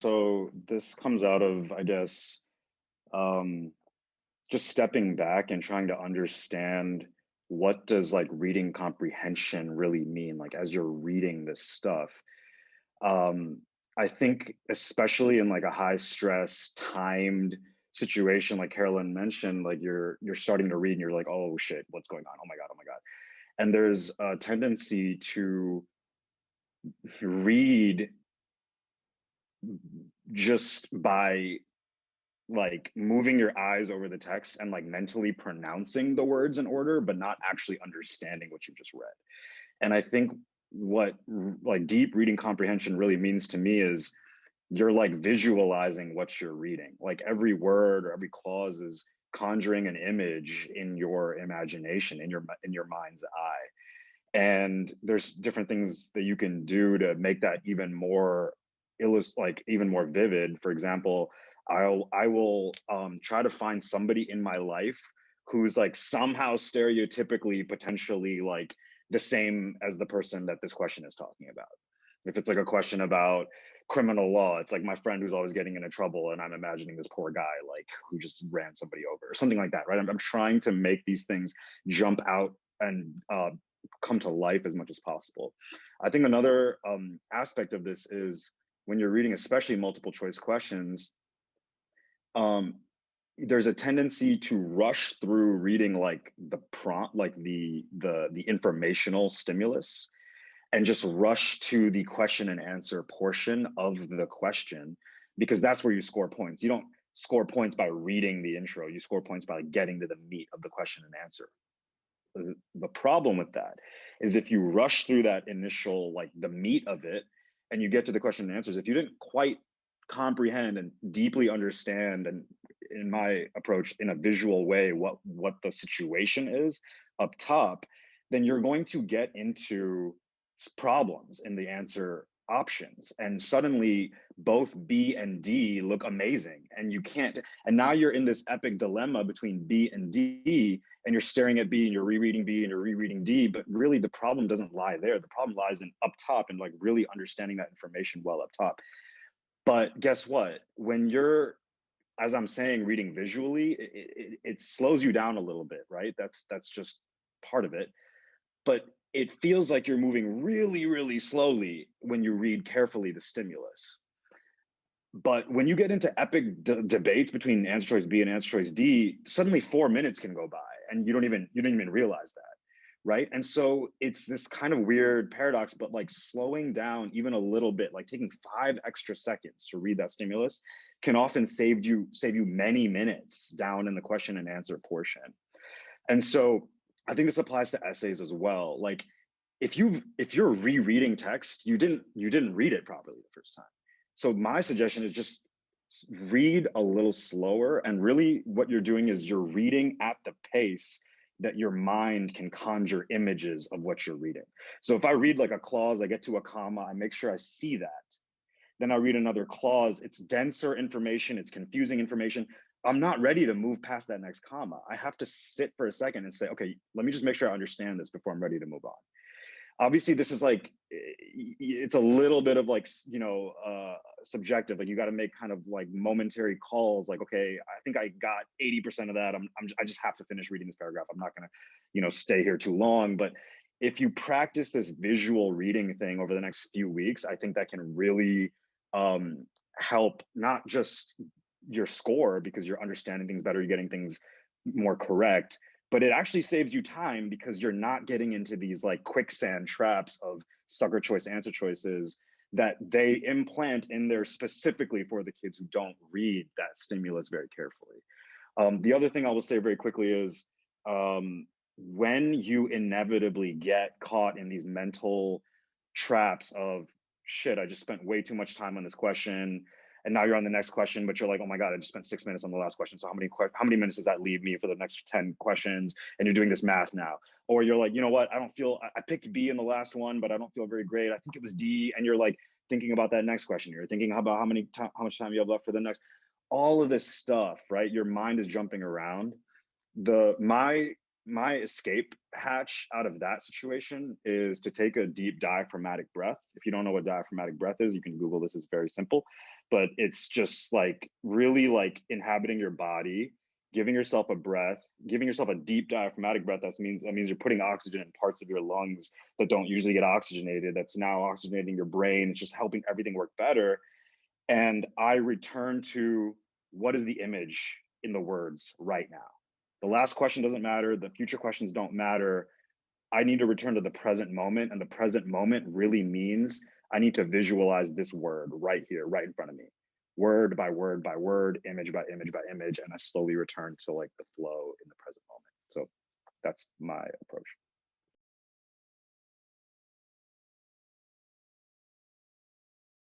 So this comes out of, I guess, um, just stepping back and trying to understand what does like reading comprehension really mean, like as you're reading this stuff. Um, I think especially in like a high stress, timed situation, like Carolyn mentioned, like you're starting to read and you're like, oh shit, what's going on? Oh my God, oh my God. And there's a tendency to read just by like moving your eyes over the text and like mentally pronouncing the words in order, but not actually understanding what you just read. And I think what like deep reading comprehension really means to me is you're like visualizing what you're reading. Like every word or every clause is conjuring an image in your imagination, in your mind's eye. And there's different things that you can do to make that even more like even more vivid. For example, I will try to find somebody in my life who's like somehow stereotypically potentially like the same as the person that this question is talking about. If it's like a question about criminal law, it's like my friend who's always getting into trouble and I'm imagining this poor guy like who just ran somebody over or something like that, right? I'm trying to make these things jump out and come to life as much as possible. I think another aspect of this is when you're reading, especially multiple choice questions, um, there's a tendency to rush through reading like the prompt, like the informational stimulus, and just rush to the question and answer portion of the question because that's where you score points. You don't score points by reading the intro. You score points by getting to the meat of the question and answer. The problem with that is if you rush through that initial like the meat of it and you get to the question and answers, if you didn't quite comprehend and deeply understand, and in my approach in a visual way, what the situation is up top, then you're going to get into problems in the answer options, and suddenly both B and D look amazing, and you can't, and now you're in this epic dilemma between B and D, and you're staring at B and you're rereading B and you're rereading D, but really the problem doesn't lie there. The problem lies in up top and like really understanding that information well up top. But guess what? When you're, as I'm saying, reading visually, it slows you down a little bit, right? That's just part of it. But it feels like you're moving really, really slowly when you read carefully the stimulus. But when you get into epic debates between answer choice B and answer choice D, suddenly 4 minutes can go by and you don't even realize that, right? And so it's this kind of weird paradox, but like slowing down even a little bit, like taking 5 extra seconds to read that stimulus can often save you many minutes down in the question and answer portion. And so I think this applies to essays as well. Like if you're rereading text, you didn't read it properly the first time. So my suggestion is just read a little slower, and really what you're doing is you're reading at the pace that your mind can conjure images of what you're reading. So if I read like a clause, I get to a comma, I make sure I see that. Then I read another clause, it's denser information, it's confusing information. I'm not ready to move past that next comma. I have to sit for a second and say, okay, let me just make sure I understand this before I'm ready to move on. Obviously this is like, it's a little bit of like, subjective. Like you got to make kind of like momentary calls, like, okay, I think I got 80% of that. I just have to finish reading this paragraph. I'm not going to, stay here too long. But if you practice this visual reading thing over the next few weeks, I think that can really help not just your score because you're understanding things better, you're getting things more correct, but it actually saves you time because you're not getting into these like quicksand traps of sucker choice answer choices that they implant in there specifically for the kids who don't read that stimulus very carefully. The other thing I will say very quickly is when you inevitably get caught in these mental traps of shit, I just spent way too much time on this question, and now you're on the next question, but you're like, oh my god, I just spent 6 minutes on the last question. So how many minutes does that leave me for the next 10 questions? And you're doing this math now, or you're like, you know what, I picked B in the last one, but I don't feel very great. I think it was D, and you're like thinking about that next question. You're thinking about how much time you have left for the next. All of this stuff, right? Your mind is jumping around. The my my escape hatch out of that situation is to take a deep diaphragmatic breath. If you don't know what diaphragmatic breath is, you can Google this. It's very simple, but it's just like really like inhabiting your body, giving yourself a breath, giving yourself a deep diaphragmatic breath. That means you're putting oxygen in parts of your lungs that don't usually get oxygenated. That's now oxygenating your brain. It's just helping everything work better. And I return to what is the image in the words right now. The last question doesn't matter. The future questions don't matter. I need to return to the present moment. And the present moment really means I need to visualize this word right here, right in front of me, word by word by word, image by image by image. And I slowly return to like the flow in the present moment. So that's my approach.